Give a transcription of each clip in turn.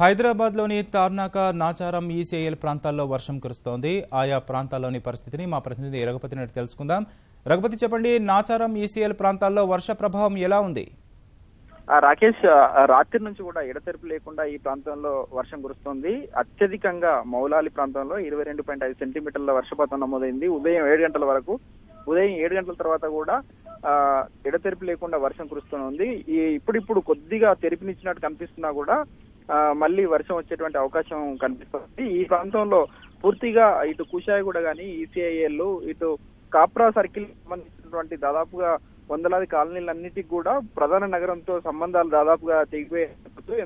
హైదరాబాద్లోని తార్నాక, నాచారం, ఈసీఐఎల్ ప్రాంతాల్లో వర్షం కురుస్తోంది. ఆయా ప్రాంతాల్లోని పరిస్థితిని మా ప్రతినిధి రఘుపతి నాయుడు తెలుసుకుందాం. రఘుపతి, చెప్పండి, నాచారం, ఈసీఐఎల్ ప్రాంతాల్లో వర్ష ప్రభావం ఎలా ఉంది? రాకేష్, రాత్రి నుంచి కూడా ఎడతెరిపి లేకుండా ఈ ప్రాంతంలో వర్షం కురుస్తోంది. అత్యధికంగా మౌలాలి ప్రాంతంలో 22.5 సెంటీమీటర్ల వర్షపాతం నమోదైంది. ఉదయం 7 గంటల వరకు. ఉదయం 7 గంటల తర్వాత కూడా ఎడతెరిపి లేకుండా వర్షం కురుస్తూనే ఉంది. ఇప్పుడిప్పుడు కొద్దిగా తెరిపినిచ్చినట్టు కనిపిస్తున్నా కూడా మళ్ళీ వర్షం వచ్చేటువంటి అవకాశం కనిపిస్తుంది. ఈ ప్రాంతంలో పూర్తిగా ఇటు కుషాయిగూడ గానీ, ఈసీఐఎల్, ఇటు కాప్రా సర్కిల్ సంబంధించినటువంటి దాదాపుగా వందలాది కాలనీలన్నిటికి కూడా ప్రధాన నగరంతో సంబంధాలు దాదాపుగా తెగిపోయాయి.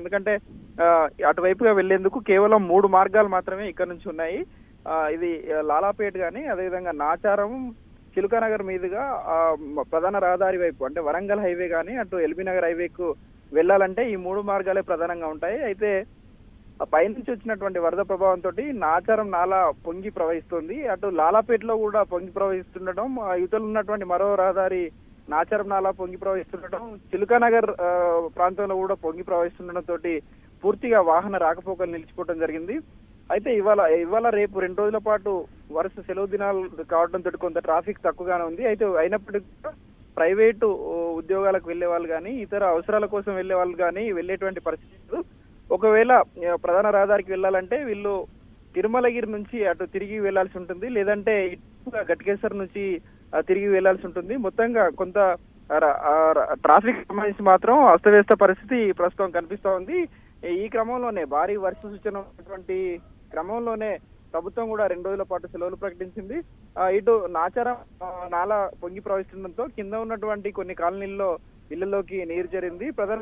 ఎందుకంటే అటువైపుగా వెళ్లేందుకు కేవలం 3 మార్గాలు మాత్రమే ఇక్కడ నుంచి ఉన్నాయి. ఇది లాలాపేట్ గానీ, అదేవిధంగా నాచారం, చిలుకానగర్ మీదుగా ప్రధాన రహదారి వైపు అంటే వరంగల్ హైవే గానీ, అటు ఎల్బీ నగర్ హైవేకు వెళ్లాలంటే ఈ 3 మార్గాలే ప్రధానంగా ఉంటాయి. అయితే పైనుంచి వచ్చినటువంటి వరద ప్రభావంతో నాచారం నాలా పొంగి ప్రవహిస్తుంది. అటు లాలాపేటలో కూడా పొంగి ప్రవహిస్తుండటం, యువతలు ఉన్నటువంటి మరో రహదారి నాచారం నాలా పొంగి ప్రవహిస్తుండటం, చిలుకానగర్ ప్రాంతంలో కూడా పొంగి ప్రవహిస్తుండటంతో పూర్తిగా వాహన రాకపోకలు నిలిచిపోవడం జరిగింది. అయితే ఇవాళ రేపు 2 రోజుల పాటు వరుస సెలవు దినాలు కావడంతో కొంత ట్రాఫిక్ తక్కువగానే ఉంది. అయితే అయినప్పటికీ ప్రైవేటు ఉద్యోగాలకు వెళ్లే వాళ్ళు కానీ, ఇతర అవసరాల కోసం వెళ్లే వాళ్ళు కానీ వెళ్లేటువంటి పరిస్థితులు. ఒకవేళ ప్రధాన రహదారికి వెళ్లాలంటే వీళ్ళు తిరుమలగిరి నుంచి అటు తిరిగి వెళ్లాల్సి ఉంటుంది, లేదంటే ఇటుగా గట్కేసర్ నుంచి తిరిగి వెళ్లాల్సి ఉంటుంది. మొత్తంగా కొంత ట్రాఫిక్ సంబంధించి మాత్రం అస్తవ్యస్త పరిస్థితి ప్రస్తుతం కనిపిస్తా ఉంది. ఈ క్రమంలోనే భారీ వర్ష సూచన ఉన్నటువంటి క్రమంలోనే ప్రభుత్వం కూడా 2 రోజుల పాటు సెలవులు ప్రకటించింది. ఇటు నాచారం నాలా పొంగి ప్రవహిస్తుండటంతో కింద ఉన్నటువంటి కొన్ని కాలనీల్లో ఇళ్లలోకి నీరు చేరింది. ప్రధాన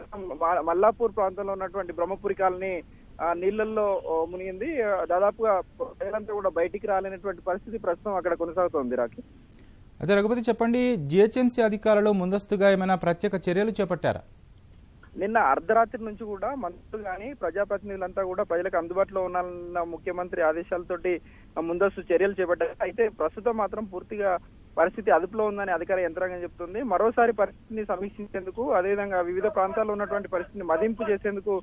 మల్లాపూర్ ప్రాంతంలో ఉన్నటువంటి బ్రహ్మపురి కాలనీ నీళ్లలో మునిగింది. దాదాపుగా ప్రజలంతా కూడా బయటికి రాలేనటువంటి పరిస్థితి ప్రస్తుతం అక్కడ కొనసాగుతోంది. రాకి, అదే రఘుపతి, చెప్పండి, జిహెచ్ఎంసీ అధికారులు ముందస్తుగా ఏమైనా ప్రత్యేక చర్యలు చేపట్టారా? నిన్న అర్ధరాత్రి నుంచి కూడా మంత్రులు కానీ, ప్రజాప్రతినిధులంతా కూడా ప్రజలకు అందుబాటులో ఉన్న ముఖ్యమంత్రి ఆదేశాలతోటి ముందస్తు చర్యలు చేపట్టారు. అయితే ప్రస్తుతం మాత్రం పూర్తిగా పరిస్థితి అదుపులో ఉందని అధికార యంత్రాంగం చెప్తుంది. మరోసారి పరిస్థితిని సమీక్షించేందుకు, అదేవిధంగా వివిధ ప్రాంతాల్లో ఉన్నటువంటి పరిస్థితిని మదింపు చేసేందుకు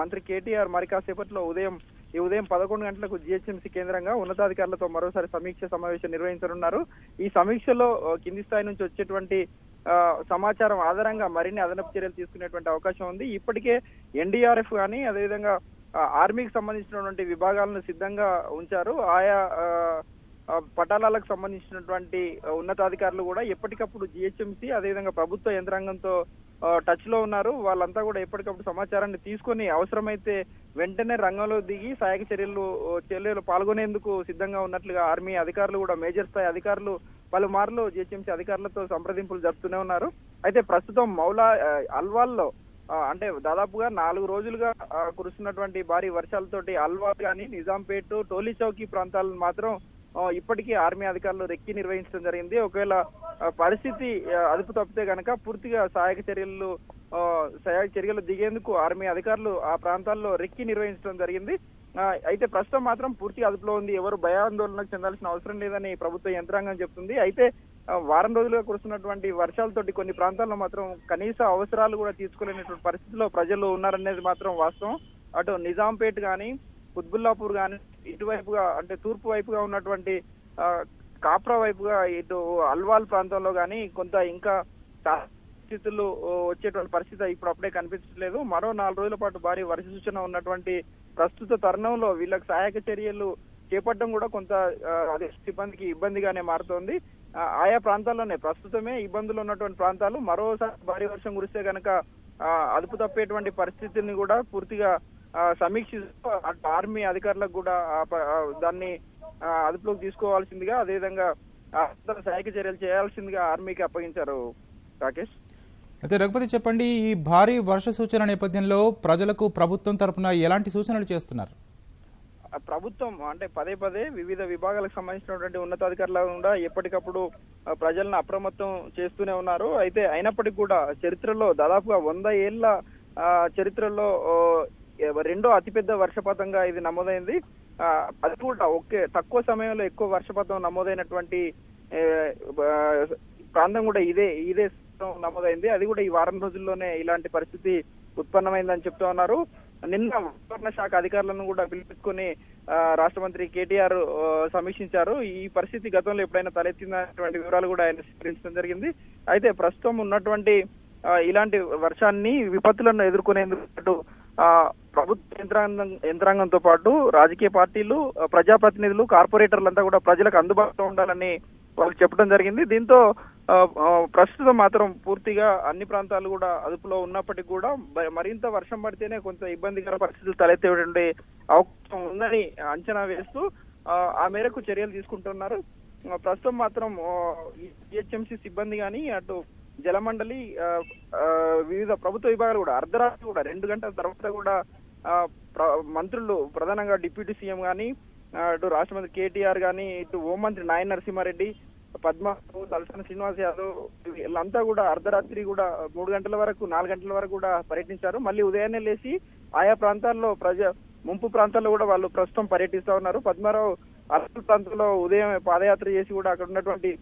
మంత్రి కేటీఆర్ మరి కాసేపట్లో ఉదయం 11 గంటలకు జిహెచ్ఎంసీ కేంద్రంగా ఉన్నతాధికారులతో మరోసారి సమీక్ష సమావేశం నిర్వహించనున్నారు. ఈ సమీక్షలో కింది స్థాయి నుంచి వచ్చేటువంటి సమాచారం ఆధారంగా మరిన్ని అదనపు చర్యలు తీసుకునేటువంటి అవకాశం ఉంది. ఇప్పటికే ఎన్డీఆర్ఎఫ్ కానీ, అదేవిధంగా ఆర్మీకి సంబంధించినటువంటి విభాగాలను సిద్ధంగా ఉంచారు. ఆయా పటాలాలకు సంబంధించినటువంటి ఉన్నతాధికారులు కూడా ఎప్పటికప్పుడు జిహెచ్ఎంసీ అదేవిధంగా ప్రభుత్వ యంత్రాంగంతో టచ్ లో ఉన్నారు. వాళ్ళంతా కూడా ఎప్పటికప్పుడు సమాచారాన్ని తీసుకొని అవసరమైతే వెంటనే రంగంలో దిగి సహాయక చర్యలు పాల్గొనేందుకు సిద్ధంగా ఉన్నట్లుగా ఆర్మీ అధికారులు కూడా, మేజర్ స్థాయి అధికారులు పలుమార్లు జిహెచ్ఎంసీ అధికారులతో సంప్రదింపులు జరుపుతూనే ఉన్నారు. అయితే ప్రస్తుతం అల్వాల్లో అంటే దాదాపుగా 4 రోజులుగా కురుస్తున్నటువంటి భారీ వర్షాలతోటి అల్వాల్ కానీ, నిజాంపేట్, టోలీ చౌకీ ప్రాంతాలను మాత్రం ఇప్పటికీ ఆర్మీ అధికారులు రెక్కి నిర్వహించడం జరిగింది. ఒకవేళ పరిస్థితి అదుపు తప్పితే కనుక పూర్తిగా సహాయక చర్యలు దిగేందుకు ఆర్మీ అధికారులు ఆ ప్రాంతాల్లో రెక్కి నిర్వహించడం జరిగింది. అయితే ప్రస్తుతం మాత్రం పూర్తిగా అదుపులో ఉంది. ఎవరు భయాందోళనకు చెందాల్సిన అవసరం లేదని ప్రభుత్వ యంత్రాంగం చెప్తుంది. అయితే వారం రోజులుగా కురుస్తున్నటువంటి వర్షాలతోటి కొన్ని ప్రాంతాల్లో మాత్రం కనీస అవసరాలు కూడా తీసుకోలేనటువంటి పరిస్థితిలో ప్రజలు ఉన్నారనేది మాత్రం వాస్తవం. అటు నిజాంపేట్ కానీ, కుత్బుల్లాపూర్ కానీ, ఇటువైపుగా అంటే తూర్పు వైపుగా ఉన్నటువంటి కాప్రా వైపుగా, ఇటు అల్వాల్ ప్రాంతంలో కానీ కొంత ఇంకా పరిస్థితులు వచ్చేటువంటి పరిస్థితి ఇప్పుడు అప్పుడే కనిపించట్లేదు. మరో 4 రోజుల పాటు భారీ వర్ష సూచన ఉన్నటువంటి ప్రస్తుత తరుణంలో వీళ్ళకి సహాయక చర్యలు చేపట్టడం కూడా కొంత అదే సిబ్బందికి ఇబ్బందిగానే మారుతోంది. ఆయా ప్రాంతాల్లోనే ప్రస్తుతమే ఇబ్బందులు ఉన్నటువంటి ప్రాంతాలు మరోసారి భారీ వర్షం కురిస్తే కనుక అదుపు తప్పేటువంటి పరిస్థితిని కూడా పూర్తిగా సమీక్షిస్తూ ఆర్మీ అధికారులకు కూడా దాన్ని అదుపులోకి తీసుకోవాల్సిందిగా, అదేవిధంగా సహాయక చర్యలు చేయాల్సిందిగా ఆర్మీకి అప్పగించారు. రాకేష్, అయితే రఘుపతి, చెప్పండి, ఈ భారీ వర్ష సూచన నేపథ్యంలో ప్రజలకు ప్రభుత్వం తరఫున ఎలాంటి సూచనలు చేస్తున్నారు? ప్రభుత్వం అంటే పదే వివిధ విభాగాలకు సంబంధించినటువంటి ఉన్నతాధికారులు కూడా ఎప్పటికప్పుడు ప్రజలను అప్రమత్తం చేస్తూనే ఉన్నారు. అయితే అయినప్పటికీ కూడా చరిత్రలో దాదాపుగా 100 ఏళ్ల చరిత్రలో 2వ అతిపెద్ద వర్షపాతంగా ఇది నమోదైంది. అది కూడా తక్కువ సమయంలో ఎక్కువ వర్షపాతం నమోదైనటువంటి ప్రాంతం కూడా ఇదే నమోదైంది. అది కూడా ఈ వారం రోజుల్లోనే ఇలాంటి పరిస్థితి ఉత్పన్నమైందని చెప్తా ఉన్నారు. నిన్న వాతావరణ శాఖ అధికారులను కూడా పిలిపించుకొని రాష్ట్ర మంత్రి కేటీఆర్ సమీక్షించారు. ఈ పరిస్థితి గతంలో ఎప్పుడైనా తలెత్తినటువంటి వివరాలు కూడా ఆయన స్వీకరించడం జరిగింది. అయితే ప్రస్తుతం ఉన్నటువంటి ఇలాంటి వర్షాన్ని విపత్తులను ఎదుర్కొనేందుకు ప్రభుత్వ యంత్రాంగంతో పాటు రాజకీయ పార్టీలు, ప్రజాప్రతినిధులు, కార్పొరేటర్లంతా కూడా ప్రజలకు అందుబాటులో ఉండాలని వాళ్ళకి చెప్పడం జరిగింది. దీంతో ప్రస్తుతం మాత్రం పూర్తిగా అన్ని ప్రాంతాలు కూడా అదుపులో ఉన్నప్పటికీ కూడా మరింత వర్షం పడితేనే కొంత ఇబ్బందికర పరిస్థితులు తలెత్తేటువంటి అవకాశం ఉందని అంచనా వేస్తూ ఆ మేరకు చర్యలు తీసుకుంటున్నారు. ప్రస్తుతం మాత్రం జిహెచ్ఎంసీ సిబ్బంది కానీ అటు జలమండలి వివిధ ప్రభుత్వ విభాగాలు కూడా అర్ధరాత్రి కూడా 2 గంటల తర్వాత కూడా మంత్రులు ప్రధానంగా డిప్యూటీ సీఎం కానీ, అటు రాష్ట్ర మంత్రి కేటీఆర్ కానీ, ఇటు హోంమంత్రి నాయన నరసింహారెడ్డి, పద్మ, తలసాని శ్రీనివాస్ యాదవ్ వీళ్ళంతా కూడా అర్ధరాత్రి కూడా 3 గంటల వరకు 4 గంటల వరకు కూడా పర్యటించారు. మళ్ళీ ఉదయాన్నే లేచి ఆయా ప్రాంతాల్లో ముంపు ప్రాంతాల్లో కూడా వాళ్ళు ప్రస్తుతం పర్యటిస్తా ఉన్నారు. పద్మారావు అరసల్ ప్రాంతంలో ఉదయం పాదయాత్ర చేసి కూడా అక్కడ ఉన్నటువంటి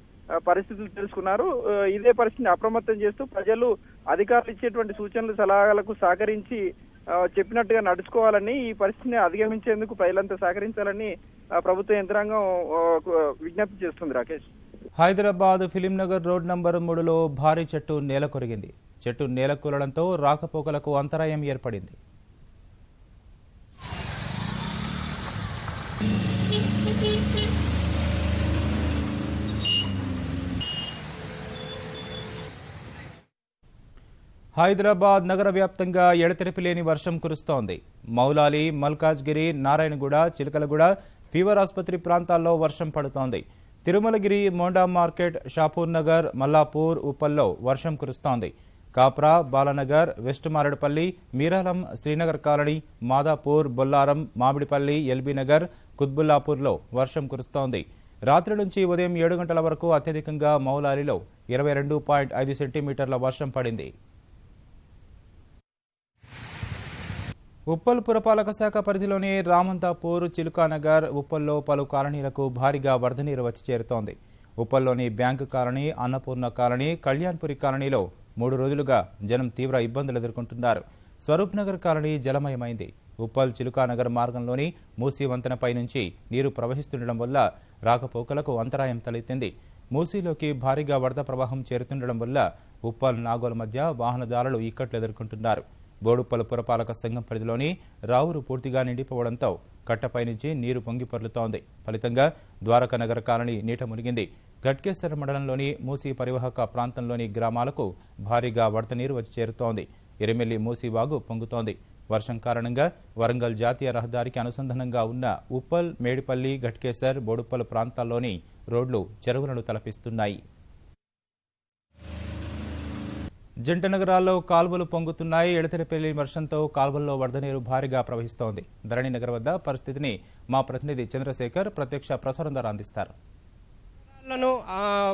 పరిస్థితులు తెలుసుకున్నారు. ఇదే పరిస్థితిని అప్రమత్తం చేస్తూ ప్రజలు అధికారులు ఇచ్చేటువంటి సూచనలు, సలహాలకు సహకరించి చెప్పినట్టుగా నడుచుకోవాలని, ఈ పరిస్థితిని అధిగమించేందుకు ప్రజలంతా సహకరించాలని ప్రభుత్వ యంత్రాంగం విజ్ఞప్తి చేస్తుంది. రాకేష్, హైదరాబాద్ ఫిలింనగర్ రోడ్ నంబర్ 3లో భారీ చెట్టు నేలకొరిగింది. చెట్టు నేలకూలడంతో రాకపోకలకు అంతరాయం ఏర్పడింది. హైదరాబాద్ నగర వ్యాప్తంగా ఎడతెరిపి లేని వర్షం కురుస్తోంది. మౌలాలి, మల్కాజ్గిరి, నారాయణగూడ, చిలకలగూడ, ఫీవర్ ఆసుపత్రి ప్రాంతాల్లో వర్షం పడుతోంది. తిరుమలగిరి, మోండా మార్కెట్, షాపూర్ నగర్, మల్లాపూర్, ఉప్పల్లో వర్షం కురుస్తోంది. కాప్రా, బాలనగర్, వెస్ట్ మారేడుపల్లి, మీరాలం, శ్రీనగర్ కాలనీ, మాదాపూర్, బొల్లారం, మామిడిపల్లి, ఎల్బీనగర్, కుత్బుల్లాపూర్లో వర్షం కురుస్తోంది. రాత్రి నుంచి ఉదయం 7 గంటల వరకు అత్యధికంగా మౌలాలిలో 22.5 సెంటీమీటర్ల వర్షం పడింది. ఉప్పల్ పురపాలక శాఖ పరిధిలోని రామంతాపూర్, చిలుకానగర్, ఉప్పల్లో పలు కాలనీలకు భారీగా వరద నీరు వచ్చి చేరుతోంది. ఉప్పల్లోని bank colony, Annapurna colony, Kalyanpuri కాలనీలో 3 రోజులుగా జనం తీవ్ర ఇబ్బందులు ఎదుర్కొంటున్నారు. స్వరూప్ నగర్ కాలనీ జలమయమైంది. ఉప్పల్ చిలుకానగర్ మార్గంలోని మూసీ వంతెనపై నుంచి నీరు ప్రవహిస్తుండడం వల్ల రాకపోకలకు అంతరాయం తలెత్తింది. మూసీలోకి భారీగా వరద ప్రవాహం చేరుతుండడం వల్ల ఉప్పల్, నాగోల్ మధ్య వాహనదారులు ఇక్కట్లు ఎదుర్కొంటున్నారు. బోడుప్పల్ పురపాలక సంఘం పరిధిలోని రావురు పూర్తిగా నిండిపోవడంతో కట్టపై నుంచి నీరు పొంగి పొర్లుతోంది. ఫలితంగా ద్వారకానగర్ కాలనీ నీట మునిగింది. ఘట్కేసర్ మండలంలోని మూసీ పరివాహక ప్రాంతంలోని గ్రామాలకు భారీగా వరద నీరు వచ్చి చేరుతోంది. ఎరిమెల్లి మూసీ వాగు పొంగుతోంది. వర్షం కారణంగా వరంగల్ జాతీయ రహదారికి అనుసంధానంగా ఉన్న ఉప్పల్, మేడిపల్లి, ఘట్కేసర్, బోడుప్పల్ ప్రాంతాల్లోని రోడ్లు చెరువులను తలపిస్తున్నాయి. జంట నగరాల్లో కాల్వలు పొంగుతున్నాయి. ఎడతెరిపి వర్షంతో కాల్వల్లో వరద నీరు భారీగా ప్రవహిస్తోంది. ధరణి నగర్ వద్ద పరిస్థితిని మా ప్రతినిధి చంద్రశేఖర్ ప్రత్యక్ష ప్రసారం ద్వారా అందిస్తారు.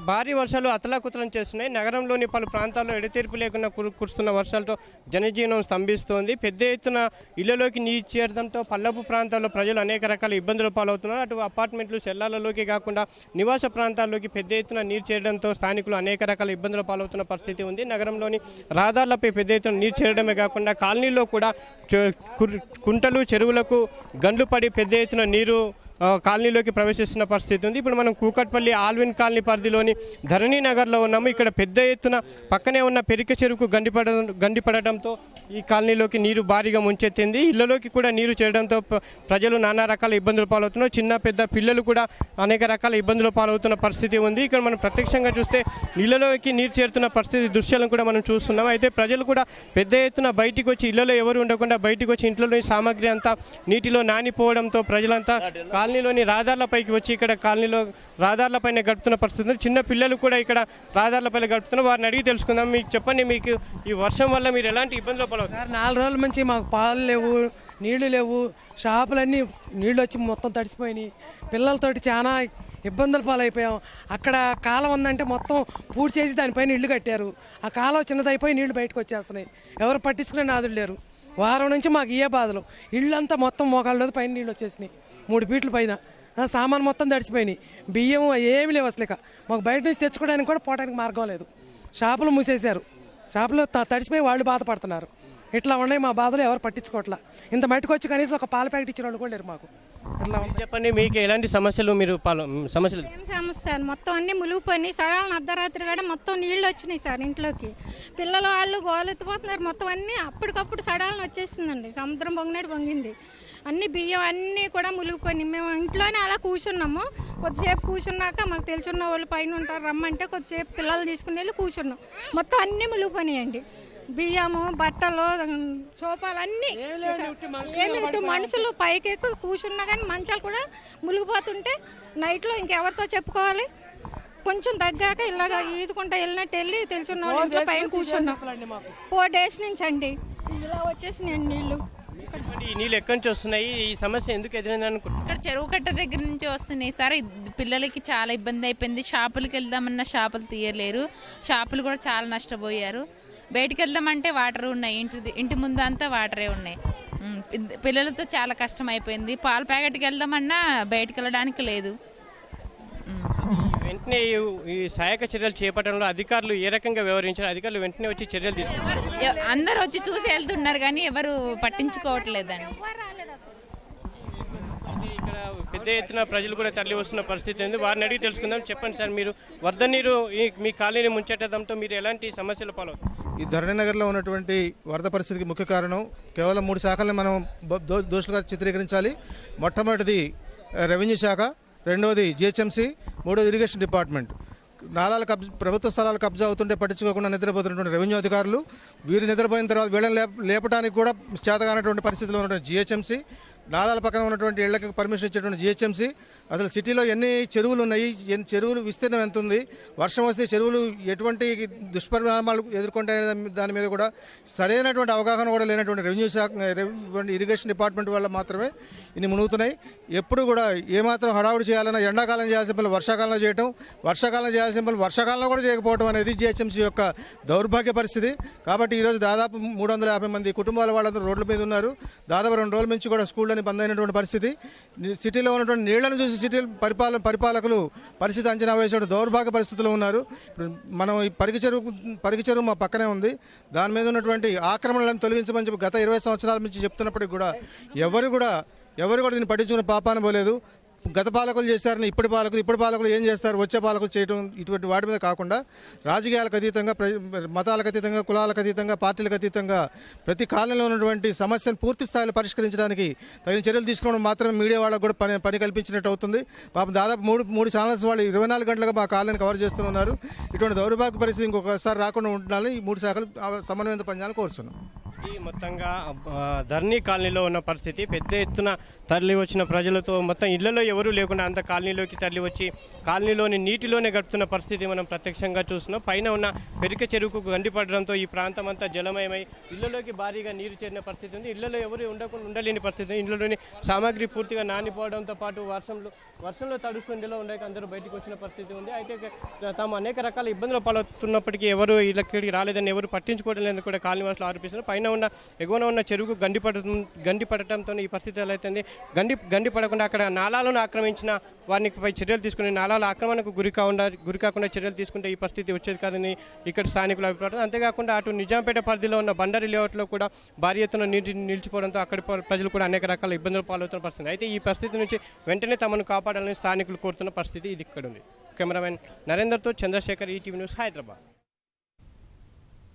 భారీ వర్షాలు అతలాకుతలం చేస్తున్నాయి. నగరంలోని పలు ప్రాంతాల్లో ఎడతెరిపి లేకుండా కురుస్తున్న వర్షాలతో జనజీవనం స్తంభిస్తోంది. పెద్ద ఎత్తున ఇళ్లలోకి నీరు చేరడంతో పల్లపు ప్రాంతాల్లో ప్రజలు అనేక రకాల ఇబ్బందులు పాలవుతున్నారు. అటు అపార్ట్మెంట్లు, సెల్లాలలోకి కాకుండా నివాస ప్రాంతాల్లోకి పెద్ద ఎత్తున నీరు చేరడంతో స్థానికులు అనేక రకాల ఇబ్బందులు పాలవుతున్న పరిస్థితి ఉంది. నగరంలోని రహదారులపై పెద్ద ఎత్తున నీరు చేరడమే కాకుండా కాలనీలో కూడా కుంటలు, చెరువులకు గండ్లు పడి పెద్ద ఎత్తున నీరు కాలనీలోకి ప్రవేశిస్తున్న పరిస్థితి ఉంది. ఇప్పుడు మనం కూకట్పల్లి ఆల్విన్ కాలనీ పరిధిలోని ధరణి నగర్లో ఉన్నాము. ఇక్కడ పెద్ద ఎత్తున పక్కనే ఉన్న పెరిక చెరువుకు గండిపడడంతో ఈ కాలనీలోకి నీరు భారీగా ముంచెత్తింది. ఇళ్లలోకి కూడా నీరు చేరడంతో ప్రజలు నానా రకాల ఇబ్బందులు పాలవుతున్నారు. చిన్న పెద్ద పిల్లలు కూడా అనేక రకాల ఇబ్బందులు పాలవుతున్న పరిస్థితి ఉంది. ఇక్కడ మనం ప్రత్యక్షంగా చూస్తే ఇళ్లలోకి నీరు చేరుతున్న పరిస్థితి దృశ్యాలను కూడా మనం చూస్తున్నాం. అయితే ప్రజలు కూడా పెద్ద ఎత్తున బయటికి వచ్చి ఇళ్లలో ఎవరు ఉండకుండా బయటికి వచ్చి ఇంట్లోని సామాగ్రి అంతా నీటిలో నానిపోవడంతో ప్రజలంతా కాలనీలోని రహదారులపైకి వచ్చి ఇక్కడ కాలనీలో రహదారులపైన గడుపుతున్న పరిస్థితి. చిన్న పిల్లలు కూడా ఇక్కడ రహదారులపైన గడుపుతున్నారు. వారిని అడిగి తెలుసుకుందాం. మీకు చెప్పండి, మీకు ఈ వర్షం వల్ల మీరు ఎలాంటి ఇబ్బందులు పడవచ్చు? సార్, 4 రోజుల నుంచి మాకు పాలు లేవు, నీళ్లు లేవు, షాపులన్నీ నీళ్ళు వచ్చి మొత్తం తడిసిపోయినాయి. పిల్లలతోటి చాలా ఇబ్బందులు పాలైపోయాం. అక్కడ కాలం ఉందంటే మొత్తం పూర్తి చేసి దానిపైన ఇల్లు కట్టారు. ఆ కాలం చిన్నదైపోయి నీళ్లు బయటకు వచ్చేస్తున్నాయి. ఎవరు పట్టించుకునే నాదులు లేరు. వారం నుంచి మాకు ఇయే బాధలు. ఇళ్ళంతా మొత్తం మోకాళ్ళ పైన నీళ్ళు వచ్చేసినాయి. 3 ఫీట్ల పైన సామాన్ మొత్తం తడిసిపోయినాయి. బియ్యం ఏమి లేవు అసలు. మాకు బయట నుంచి తెచ్చుకోవడానికి కూడా పోవడానికి మార్గం లేదు. షాపులు మూసేశారు. షాపులు తడిసిపోయి వాళ్ళు బాధపడుతున్నారు. ఇట్లా ఉన్నాయి మా బాధలు ఎవరు పట్టించుకోవట్లా. ఇంత మట్టుకు వచ్చి కనీసం ఒక పాల ప్యాకెట్ ఇచ్చిన వాళ్ళు కూడా లేరు మాకు. ఇట్లా చెప్పండి, మీకు ఎలాంటి సమస్యలు మీరు సమస్యలు ఏం సమస్య మొత్తం అన్ని మునిగిపోయినాయి. సడన్ అర్ధరాత్రి కూడా మొత్తం నీళ్ళు వచ్చినాయి సార్ ఇంట్లోకి. పిల్లలు వాళ్ళు గోలెత్తిపోతున్నారు. మొత్తం అన్నీ అప్పటికప్పుడు సడన్ వచ్చేసిందండి. సముద్రం పొంగినట్టు పొంగింది. అన్ని బియ్యం అన్నీ కూడా మునిగిపోయినాయి. మేము ఇంట్లోనే అలా కూర్చున్నాము. కొద్దిసేపు కూర్చున్నాక మాకు తెలిసిన వాళ్ళు పైన ఉంటారు రమ్మంటే కొద్దిసేపు పిల్లలు తీసుకుని వెళ్ళి కూర్చున్నాం. మొత్తం అన్నీ మునిగిపోయినాయండి. బియ్యము, బట్టలు, సోఫాలు అన్నీ ఏమి మనుషులు పైకి ఎక్కువ కూర్చున్నా కానీ మంచాలు కూడా మునిగిపోతుంటే నైట్లో ఇంకెవరితో చెప్పుకోవాలి. కొంచెం తగ్గాక ఇలాగ ఈదుకుంటా వెళ్ళినట్టు వెళ్ళి తెలిసిన వాళ్ళు ఇంట్లో పైన కూర్చున్నాం. 4 days నుంచి అండి ఇలా వచ్చేసినాయండి నీళ్ళు. ఈ నీళ్ళు ఎక్కడి నుంచి వస్తున్నాయి? ఈ సమస్య ఎందుకు ఎదురైంది అనుకుంటున్నారు? ఇక్కడ చెరువు కట్ట దగ్గర నుంచి వస్తున్నాయి సార్. పిల్లలకి చాలా ఇబ్బంది అయిపోయింది. షాపులకి వెళ్దామన్నా షాపులు తీయలేరు. షాపులు కూడా చాలా నష్టపోయారు. బయటికి వెళ్దామంటే వాటర్ ఉన్నాయి. ఇంటి ముందు అంతా వాటరే ఉన్నాయి. పిల్లలతో చాలా కష్టం అయిపోయింది. పాల ప్యాకెట్కి వెళ్దామన్నా బయటికి వెళ్ళడానికి లేదు. వెంటనే ఈ సహాయక చర్యలు చేపట్టడంలో అధికారులు ఏ రకంగా వ్యవహరించారు? అధికారులు వెంటనే వచ్చి చర్యలు తీసుకున్నారు. అందరూ వచ్చి చూసి వెళ్తున్నారు కానీ ఎవరు పట్టించుకోవట్లేదండి. ఇక్కడ పెద్ద ఎత్తున ప్రజలు కూడా తరలి వస్తున్న పరిస్థితి ఉంది. వారిని అడిగి తెలుసుకుందాం. చెప్పండి సార్, మీరు వరద నీరు మీ కాలనీని ముంచెట్టడంతో మీరు ఎలాంటి సమస్యలు పాలవుతారు? ఈ ధరణినగర్లో ఉన్నటువంటి వరద పరిస్థితికి ముఖ్య కారణం కేవలం 3 శాఖలను మనం దోషులుగా చిత్రీకరించాలి. మొట్టమొదటిది రెవెన్యూ శాఖ, రెండవది జిహెచ్ఎంసీ, మూడవది ఇరిగేషన్ డిపార్ట్మెంట్. నాలాల ప్రభుత్వ స్థలాలు కబ్జా అవుతుంటే పట్టించుకోకుండా నిద్రపోతున్నటువంటి రెవెన్యూ అధికారులు, వీరు నిద్రపోయిన తర్వాత వీళ్ళని లేపడానికి కూడా చేతగానటువంటి పరిస్థితిలో ఉన్నటువంటి జిహెచ్ఎంసీ, నాలాల పక్కన ఉన్నటువంటి ఇళ్లకి పర్మిషన్ ఇచ్చేటువంటి జిహెచ్ఎంసీ. అసలు సిటీలో ఎన్ని చెరువులు ఉన్నాయి, చెరువులు విస్తీర్ణం ఎంత ఉంది, వర్షం వస్తే చెరువులు ఎటువంటి దుష్పరిణామాలు ఎదుర్కొంటాయనే దాని మీద కూడా సరైనటువంటి అవగాహన కూడా లేనటువంటి రెవెన్యూ శాఖ, ఇరిగేషన్ డిపార్ట్మెంట్ వల్ల మాత్రమే ఇన్ని మునుగుతున్నాయి. ఎప్పుడు కూడా ఏమాత్రం హడావుడి చేయాలన్నా ఎండాకాలం చేయాల్సిన పనులు వర్షాకాలంలో చేయటం, వర్షాకాలంలో చేయాల్సిన పనులు వర్షాకాలంలో కూడా చేయకపోవడం అనేది జిహెచ్ఎంసీ యొక్క దౌర్భాగ్య పరిస్థితి. కాబట్టి ఈరోజు దాదాపు 350 మంది కుటుంబాల వాళ్ళందరూ రోడ్ల మీద ఉన్నారు. దాదాపు 2 రోజుల నుంచి కూడా స్కూళ్ళని బంద్ అయినటువంటి పరిస్థితి. సిటీలో ఉన్నటువంటి నీళ్లను చూసి సిటీ పరిపాలకులు పరిస్థితి అంచనా వేసే దౌర్భాగ్య పరిస్థితుల్లో ఉన్నారు. మనం ఈ పరిగి చెరువు మా పక్కనే ఉంది. దాని మీద ఉన్నటువంటి ఆక్రమణలను తొలగించమని చెప్పి గత 20 సంవత్సరాల నుంచి చెప్తున్నప్పటికీ కూడా ఎవరు కూడా దీన్ని పట్టించుకున్న పాపాన పోలేదు. గత పాలకులు చేశారని ఇప్పటి పాలకులు ఏం చేస్తారు, వచ్చే పాలకులు చేయడం, ఇటువంటి వాటి మీద కాకుండా రాజకీయాలకు అతీతంగా, మతాలకు అతీతంగా, కులాలకు అతీతంగా, పార్టీలకు అతీతంగా ప్రతి కాలంలో ఉన్నటువంటి సమస్యను పూర్తి స్థాయిలో పరిష్కరించడానికి తగిన చర్యలు తీసుకోవడం మాత్రమే మీడియా వాళ్ళకు కూడా పని కల్పించినట్టు అవుతుంది. పాపం దాదాపు మూడు ఛానల్స్ వాళ్ళు 24 గంటలుగా మా కాలనీని కవర్ చేస్తున్నారు. ఇటువంటి దౌర్భాగ్య పరిస్థితి ఇంకొకసారి రాకుండా ఉండాలని ఈ 3 శాఖలు సమన్వయంతో పనిచేయాలని కోరుతున్నాం. ఈ మొత్తంగా ధరణి కాలనీలో ఉన్న పరిస్థితి, పెద్ద ఎత్తున తరలి వచ్చిన ప్రజలతో మొత్తం ఇళ్లలో ఎవరూ లేకుండా అంత కాలనీలోకి తరలి వచ్చి కాలనీలోని నీటిలోనే గడుపుతున్న పరిస్థితి మనం ప్రత్యక్షంగా చూస్తున్నాం. పైన ఉన్న పెరిక చెరువుకు గండిపడడంతో ఈ ప్రాంతం అంతా జలమయమై ఇళ్లలోకి భారీగా నీరు చేరిన పరిస్థితి ఉంది. ఇళ్లలో ఎవరు ఉండలేని పరిస్థితి. ఇళ్లలోని సామాగ్రి పూర్తిగా నానిపోవడంతో పాటు వర్షంలో తడుస్తుండేలో ఉండక అందరూ బయటకు వచ్చిన పరిస్థితి ఉంది. అయితే తాము అనేక రకాల ఇబ్బందులు పాలవుతున్నప్పటికీ ఎవరు ఇళ్ళకి రాలేదని ఎవరు పట్టించుకోవడం లేదని కూడా కాలనీవాసులు ఆరోపిస్తున్నారు. పైన ఎగువన ఉన్న చెరువుకు గండిపడటంతో ఈ పరిస్థితి ఎలా అవుతుంది. గండి పడకుండా అక్కడ నాలాలను ఆక్రమించిన వారిని చర్యలు తీసుకుని నాలాల ఆక్రమణకు గురి కాకుండా చర్యలు తీసుకుంటే ఈ పరిస్థితి వచ్చేది కాదని ఇక్కడ స్థానికుల అభిప్రాయం. అంతేకాకుండా అటు నిజాంపేట పరిధిలో ఉన్న బండారి లేఅవుట్లో కూడా భారీ ఎత్తున నిలిచిపోవడంతో అక్కడి ప్రజలు కూడా అనేక రకాల ఇబ్బందులు పాలవుతున్న పరిస్థితి. అయితే ఈ పరిస్థితి నుంచి వెంటనే తమను కాపాడాలని స్థానికులు కోరుతున్న పరిస్థితి ఇది ఇక్కడ ఉంది. కెమెరామెన్ నరేందర్తో చంద్రశేఖర్, ఈటీవీ న్యూస్, హైదరాబాద్.